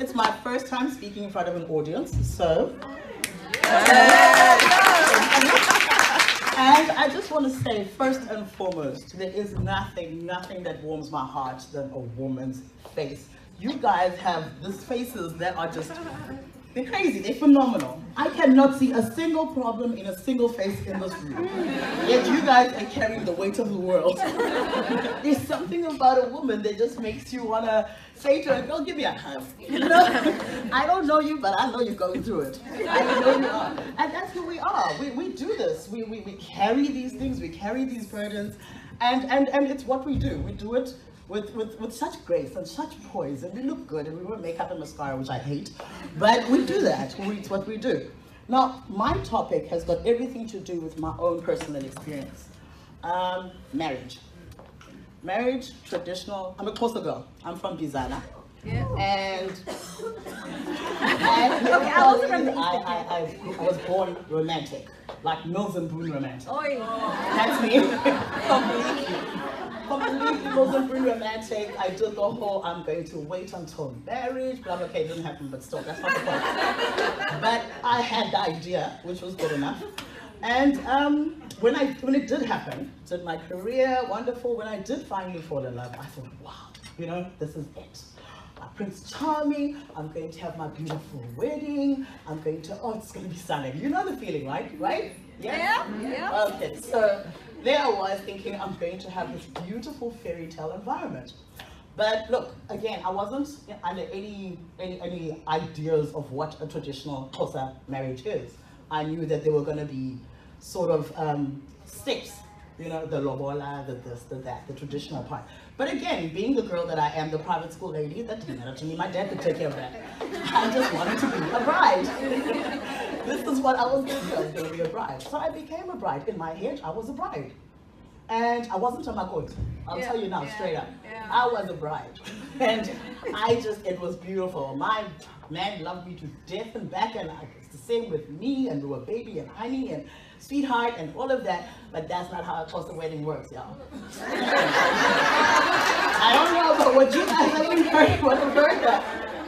it's my first time speaking in front of an audience, so. And I just want to say, first and foremost, there is nothing that warms my heart than a woman's face. You guys have these faces that are just, they're crazy, they're phenomenal. I cannot see a single problem in a single face in this room. Yet you guys are carrying the weight of the world. There's something about a woman that just makes you want to say to her, girl, give me a hug. You know? I don't know you, but I know you're going through it. I know you are. And that's who we are. We do this. We carry these things, we carry these burdens, and it's what we do. We do it with such grace and such poise, and we look good, and we wear makeup and mascara, which I hate, but we do that. It's what we do. Now, my topic has got everything to do with my own personal experience. Marriage. Marriage, traditional. I'm a Xhosa girl. I'm from Bizana. Yeah. And Okay, I wasn't from the East. I was born romantic, like Mills and Boone romantic. Oi. That's me. Completely wasn't really romantic. I did the whole, I'm going to wait until marriage, but okay, it didn't happen, but still, that's not the point. But I had the idea, which was good enough. And when it did happen, did my career, wonderful, when I did finally fall in love, I thought, wow, you know, this is it. Prince Charming, I'm going to have my beautiful wedding, I'm going to, oh, it's going to be stunning. You know the feeling, right? Right? Yeah. Okay, so there I was thinking I'm going to have this beautiful fairy tale environment. But look, again, I wasn't under any ideas of what a traditional Xhosa marriage is. I knew that there were going to be sort of steps, you know, the lobola, the this, the that, the traditional part. But again, being the girl that I am, the private school lady, that didn't matter to me. My dad could take care of that. I just wanted to be a bride. This is what I was going to do. I was going to be a bride. So I became a bride. In my head, I was a bride. And I wasn't a makoti. I'll tell you now, straight up. Yeah. I was a bride. And it was beautiful. My man loved me to death and back, and it's the same with me, and we were baby and honey and sweetheart and all of that, but that's not how a Xhosa wedding works, y'all. I don't know about what you guys have heard, but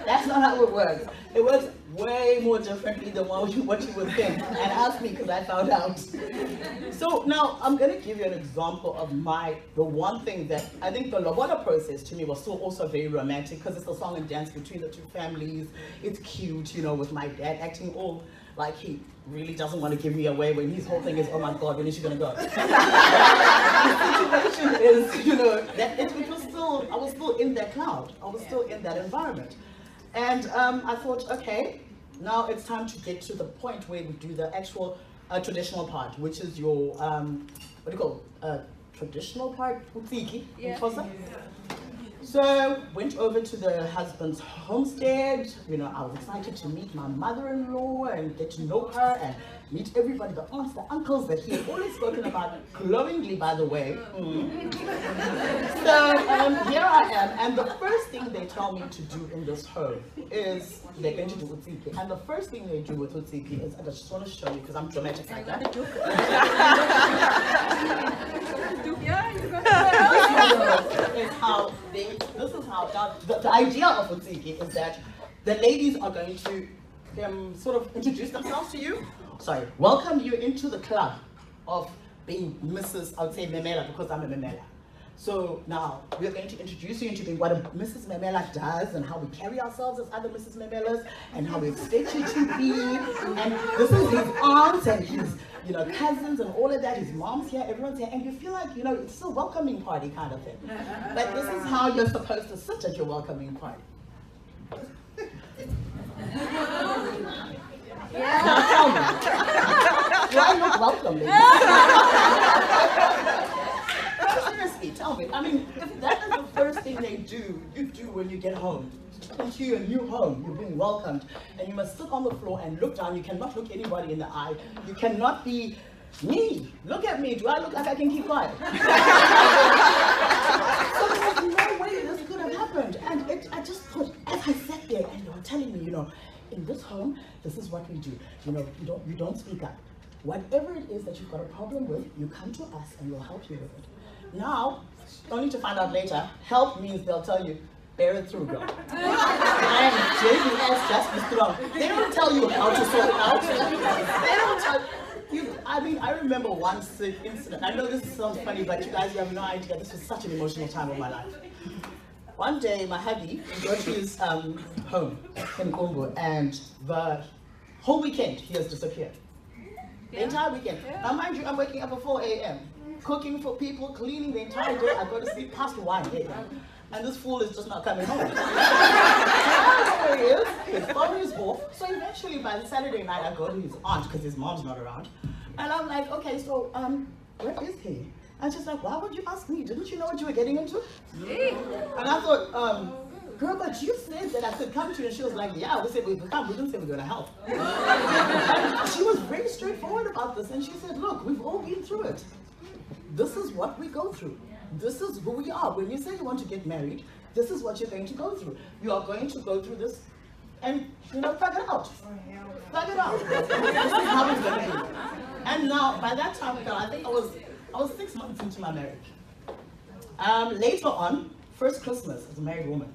that's not how it works. It works way more differently than what you would think. And ask me, because I found out. So now I'm going to give you an example of the one thing that I think the lobola process to me was still also very romantic, because it's a song and dance between the two families. It's cute, you know, with my dad acting all like he really doesn't want to give me away when his whole thing is, oh my God, when is she going to go? The situation is, you know, that I was still in that cloud. I was still in that environment. And I thought, okay, now it's time to get to the point where we do the actual traditional part, which is your, what do you call it? Traditional part, utsiki, in Xhosa. So went over to the husband's homestead. You know, I was excited to meet my mother-in-law and get to know her and meet everybody, the aunts, the uncles that he had always spoken about glowingly, by the way. So here I am, and the first thing they tell me to do in this home is they're going to do utsiki. And the first thing they do with utsiki is, I just want to show you because I'm dramatic like that. This is how the idea of utsiki is that the ladies are going to sort of introduce themselves to you. Sorry, welcome you into the club of being Mrs. I would say Memela, because I'm a Memela. So now we're going to introduce you into being what a Mrs. Memela does and how we carry ourselves as other Mrs. Memelas and how we expect you to be. And this is his aunts and his, you know, cousins and all of that. His mom's here, everyone's here, and you feel like, you know, it's a welcoming party kind of thing. But this is how you're supposed to sit at your welcoming party. Yeah. Now tell me, do I look welcome, ladies? Seriously, tell me. I mean, if that is the first thing you do when you get home, into your new home, you're being welcomed, and you must sit on the floor and look down. You cannot look anybody in the eye. You cannot be me. Look at me. Do I look like I can keep quiet? So there's no way this could have happened. And I just thought, as I sat there and they were telling me, you know, in this home, this is what we do. You know, you don't speak up. Whatever it is that you've got a problem with, you come to us and we'll help you with it. Now, only to find out later, help means they'll tell you, bear it through, girl. And JBS just be strong. They don't tell you how to sort it out. They don't tell you. I mean, I remember one sick incident. I know this sounds funny, but you guys, you have no idea. This was such an emotional time of my life. One day, my hubby got to his home in Congo, and the whole weekend he has disappeared. The entire weekend. Now, mind you, I'm waking up at 4 a.m., cooking for people, cleaning the entire day. I go to sleep past 1 a.m. And this fool is just not coming home. So I don't know where he is. His phone is off. So eventually, by the Saturday night, I go to his aunt because his mom's not around. And I'm like, okay, so where is he? And she's like, why would you ask me? Didn't you know what you were getting into? And I thought, girl, but you said that I could come to you. And she was like, yeah, we said we could come. We didn't say we were going to help. And she was very straightforward about this. And she said, look, we've all been through it. This is what we go through. This is who we are. When you say you want to get married, this is what you're going to go through. You are going to go through this and, thug it out. Thug it out. This is how it's going to be. And now, by that time, I think I was 6 months into my marriage. Later on, first Christmas as a married woman,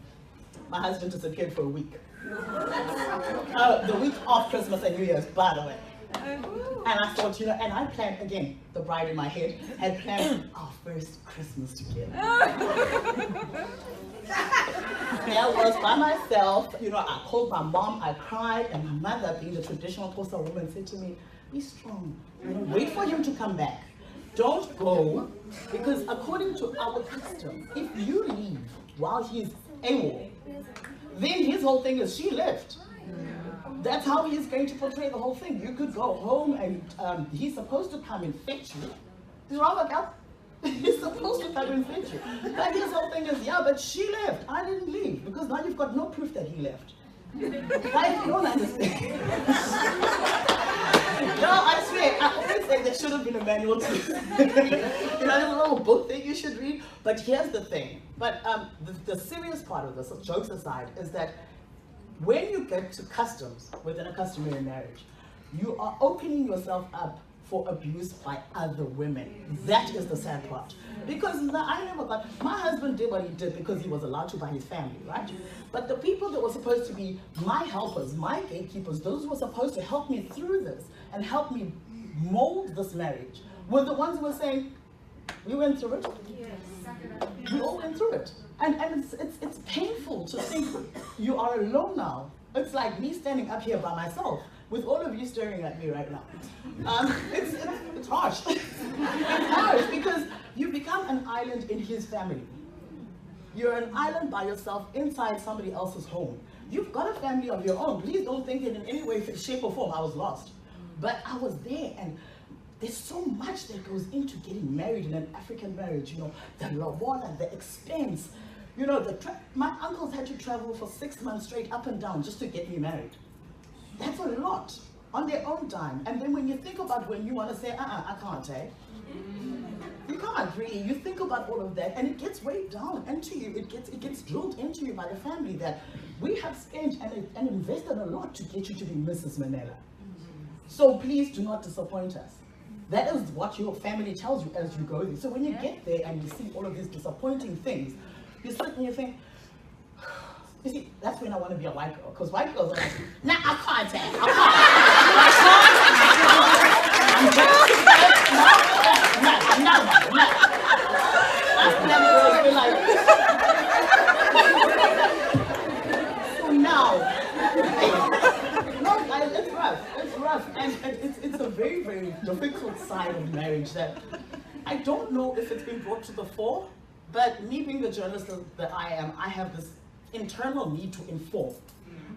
my husband disappeared for a week. The week of Christmas and New Year's, by the way. And I thought, and I planned, again, the bride in my head had planned our first Christmas together. I was by myself, I called my mom, I cried, and my mother, being the traditional Xhosa woman, said to me, be strong, wait for him to come back. Don't go, because according to our custom, if you leave while he's AWOL, then his whole thing is she left. That's how he's going to portray the whole thing. You could go home and he's supposed to come and fetch you. He's wrong with that. He's supposed to come and fetch you. But his whole thing is, yeah, but she left. I didn't leave, because now you've got no proof that he left. Guys, you don't understand. No, I swear, I always say there should have been a manual too. There's a little book that you should read. But here's the thing. But the serious part of this, jokes aside, is that when you get to customs within a customary marriage, you are opening yourself up for abuse by other women. That is the sad part. Because my husband did what he did because he was allowed to by his family, right? But the people that were supposed to be my helpers, my gatekeepers, those who were supposed to help me through this and help me mold this marriage, were the ones who were saying, we went through it. Yes. We all went through it. And it's painful to think you are alone now. It's like me standing up here by myself with all of you staring at me right now. It's harsh. It's harsh because you become an island in his family. You're an island by yourself inside somebody else's home. You've got a family of your own. Please don't think that in any way, shape, or form I was lost. But I was there, and there's so much that goes into getting married in an African marriage. The lobola, the expense. My uncles had to travel for 6 months straight up and down just to get me married. That's a lot on their own time. And then when you think about when you want to say, I can't, you can't really. You think about all of that, and it gets weighed down into you. It gets drilled into you by the family that we have spent and invested a lot to get you to be Mrs. Memela. So please do not disappoint us. That is what your family tells you as you go there. So when you get there and you see all of these disappointing things, you sit and you think, you see, that's when I want to be a white girl, because white girls are like, nah, I can't, so now, no, guys, it's rough, and it's a very, very difficult side of marriage that I don't know if it's been brought to the fore, but me being the journalist that I am, I have this internal need to inform.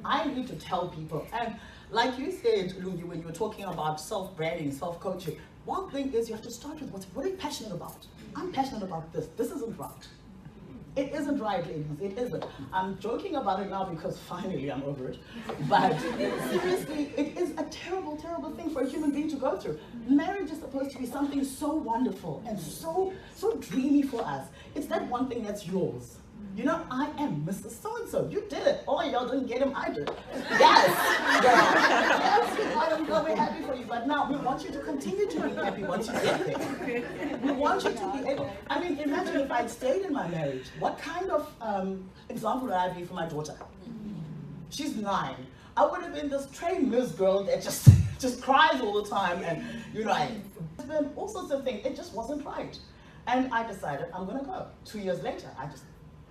I need to tell people. And like you said, Lungi, when you were talking about self-branding, self-coaching, one thing is you have to start with what are you passionate about? I'm passionate about this. This isn't right. It isn't right, ladies. It isn't. I'm joking about it now because finally I'm over it. But seriously, it is a terrible, terrible thing for a human being to go through. Marriage is supposed to be something so wonderful and so dreamy for us. It's that one thing that's yours. You know, I am Mrs. So-and-so. You did it. Oh, y'all didn't get him, I did. Yes, girl. Yes, sweetheart, we're happy for you. But now we want you to continue to be happy once you get there. We want you to be able, I mean, imagine if I'd stayed in my marriage. What kind of example would I be for my daughter? She's 9. I would have been this trained Miss girl that just cries all the time, and you know, there's been all sorts of things. It just wasn't right. And I decided I'm gonna go. 2 years later, I just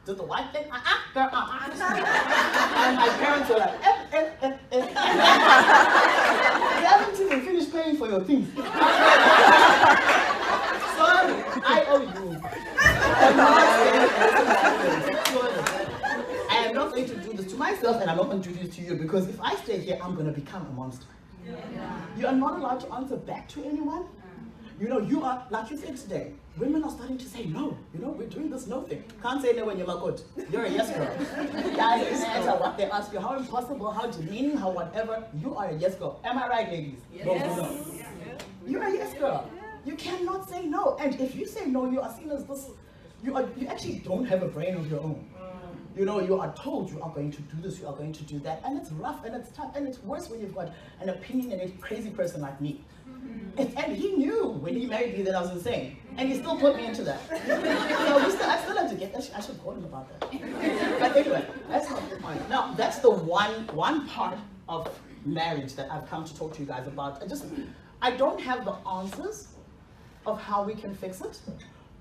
did the white thing. Girl, and my parents were like, You haven't even finished paying for your things. Sorry, I owe you. I am not going to do this to myself, and I'm not going to do this to you, because if I stay here, I'm going to become a monster. You are not allowed to answer back to anyone. You know, you are, like you said today, women are starting to say no. You know, we're doing this no thing. Can't say no when you're good. You're a yes girl. Guys, it doesn't matter what they ask you, how impossible, how demeaning, how whatever, you are a yes girl. Am I right, ladies? Yes. No. You're a yes girl. You cannot say no. And if you say no, you are seen as this, you actually don't have a brain of your own. You know, you are told you are going to do this, you are going to do that, and it's rough and it's tough, and it's worse when you've got an opinionated, crazy person like me. And he knew when he married me that I was insane, and he still put me into that. So I still have to get that. I should call him about that. But anyway, that's not the point. Now, that's the one part of marriage that I've come to talk to you guys about. I don't have the answers of how we can fix it,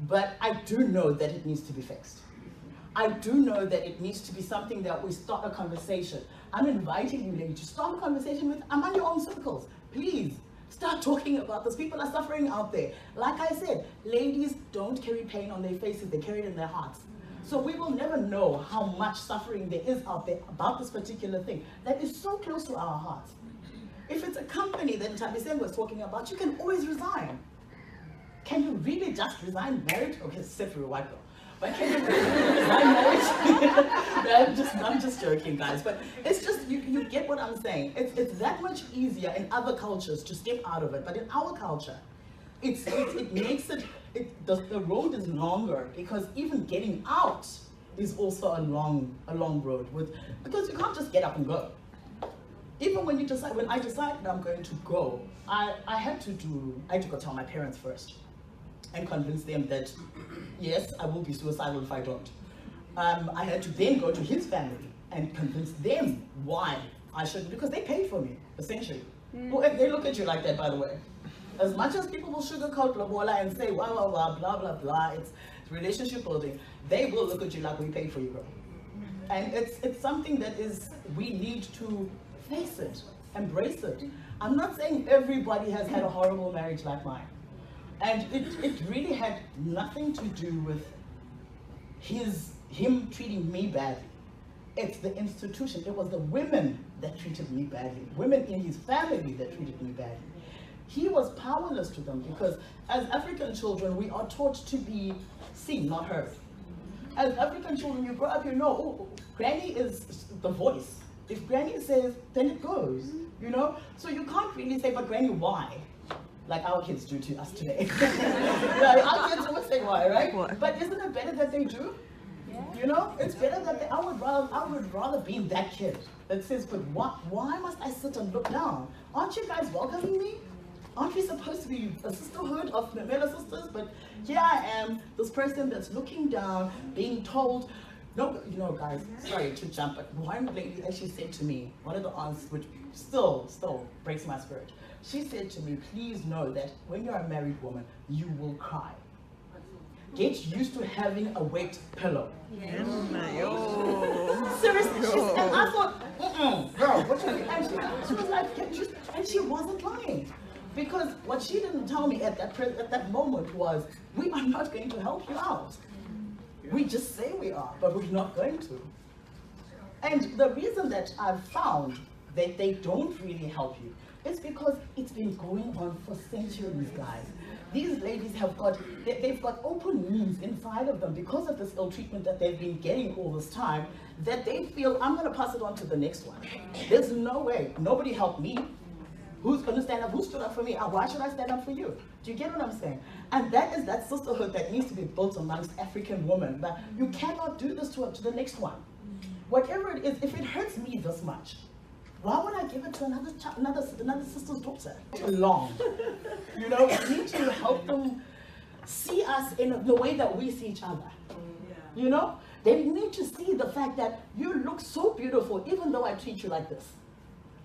but I do know that it needs to be fixed. I do know that it needs to be something that we start a conversation. I'm inviting you, ladies, to start a conversation with, among your own circles. Please, start talking about this. People are suffering out there. Like I said, ladies don't carry pain on their faces, they carry it in their hearts. So we will never know how much suffering there is out there about this particular thing that is so close to our hearts. If it's a company that Ntabiseng was talking about, you can always resign. Can you really just resign marriage? Okay, except for a white girl. But can you really resign marriage? I'm just joking, guys. But it's just, you get what I'm saying. It's that much easier in other cultures to step out of it. But in our culture, it makes it, the road is longer, because even getting out is also a long road, because you can't just get up and go. Even when I decided I'm going to go, I had to go tell my parents first and convince them that, yes, I will be suicidal if I don't. I had to then go to his family and convince them why I shouldn't, because they paid for me, essentially. Well, they look at you like that, by the way. As much as people will sugarcoat lobola and say, blah, blah, blah, blah, blah, blah, it's relationship building, they will look at you like we paid for you, girl. And it's something that we need to face it, embrace it. I'm not saying everybody has had a horrible marriage like mine. And it really had nothing to do with him treating me badly. It's the institution. It was the women that treated me badly. Women in his family that treated me badly. He was powerless to them, because as African children, we are taught to be seen, not heard. As African children, you grow up, you know, oh, Granny is the voice. If Granny says, then it goes, you know? So you can't really say, but Granny, why? Like our kids do to us today. Our kids always say why, right? What? But isn't it better that they do? Yeah. You know, it's better that I would rather be that kid that says, but why must I sit and look down? Aren't you guys welcoming me? Aren't we supposed to be a sisterhood of Memela sisters? But here I am, this person that's looking down, being told, no, you know, guys, sorry to jump, but one lady actually said to me, one of the aunts, which still breaks my spirit. She said to me, please know that when you're a married woman, you will cry. Get used to having a wet pillow. Yes. Seriously, and I thought, girl, what you mean? And she was like, get used, and she wasn't lying. Because what she didn't tell me at that moment was, we are not going to help you out. We just say we are, but we're not going to. And the reason that I've found that they don't really help you is because it's been going on for centuries, guys. These ladies they've got open wounds inside of them because of this ill treatment that they've been getting all this time, that they feel, I'm gonna pass it on to the next one. There's no way, nobody helped me. Who's going to stand up? Who stood up for me? Why should I stand up for you? Do you get what I'm saying? And that is that sisterhood that needs to be built amongst African women. But you cannot do this to the next one. Whatever it is, if it hurts me this much, why would I give it to another sister's daughter? Long. You know, we need to help them see us in the way that we see each other. You know, they need to see the fact that you look so beautiful even though I treat you like this.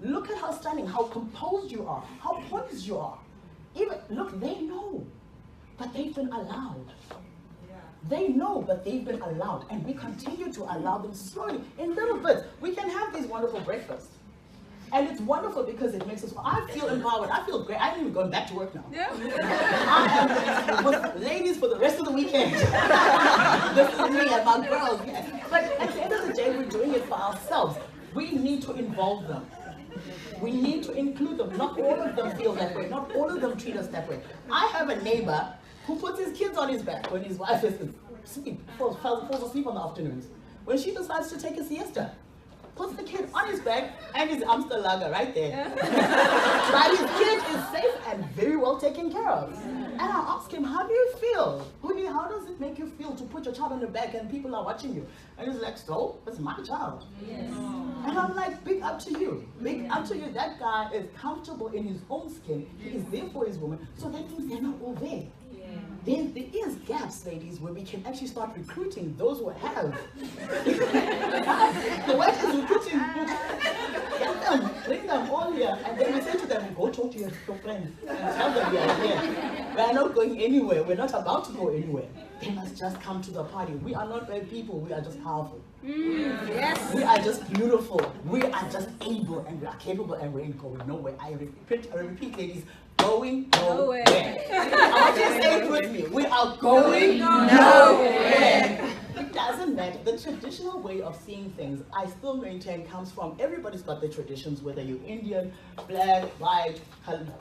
Look at how stunning, how composed you are, how poised you are. Even, look, they know, but they've been allowed. They know, but they've been allowed, and we continue to allow them slowly, in little bits. We can have these wonderful breakfasts. And it's wonderful because it makes us, I feel empowered, I feel great. I'm even going back to work now. Yeah. I am with ladies for the rest of the weekend. This is me and my girls. Yeah. But at the end of the day, we're doing it for ourselves. We need to involve them. We need to include them. Not all of them feel that way. Not all of them treat us that way. I have a neighbor who puts his kids on his back when his wife is asleep, falls asleep in the afternoons. When she decides to take a siesta, puts the kid on his back and his Amsterlager right there. But his kid is safe and very well taken care of. And I ask him, how do you feel? Huni, how does it make you feel to put your child on the back and people are watching you? And he's like, so, it's my child. Yes. And I'm like, big up to you. Big up to you. That guy is comfortable in his own skin. He is there for his woman. So that means they're not all there. There is gaps, ladies, where we can actually start recruiting those who have. The West is recruiting. Get them, bring them all here, and then we say to them, go talk to your friends and tell them we are here. We are not going anywhere. We're not about to go anywhere. They must just come to the party. We are not bad people. We are just powerful. Yes. We are just beautiful. We are just able, and we are capable, and we ain't going nowhere. I repeat, ladies, going nowhere. I want you to say it with me. We are going nowhere. It doesn't matter. The traditional way of seeing things, I still maintain, comes from, everybody's got their traditions, whether you're Indian, black, white,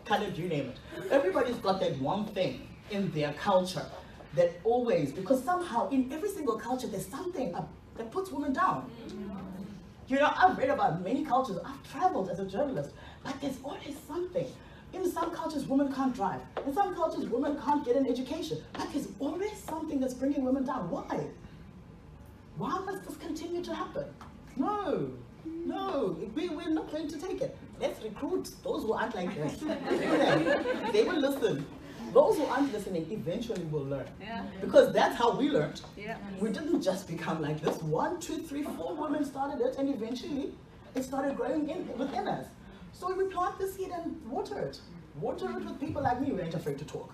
colored, you name it. Everybody's got that one thing in their culture that always, because somehow in every single culture there's something that puts women down. You know, I've read about many cultures, I've traveled as a journalist, but there's always something. In some cultures, women can't drive. In some cultures, women can't get an education. But there's always something that's bringing women down. Why? Why must this continue to happen? No, we're not going to take it. Let's recruit those who aren't like this. They will listen. Those who aren't listening eventually will learn. Yeah. Because that's how we learned. Yeah. We didn't just become like this. 1, 2, 3, 4 women started it, and eventually it started growing within us. So we plant the seed and water it. Water it with people like me who ain't afraid to talk.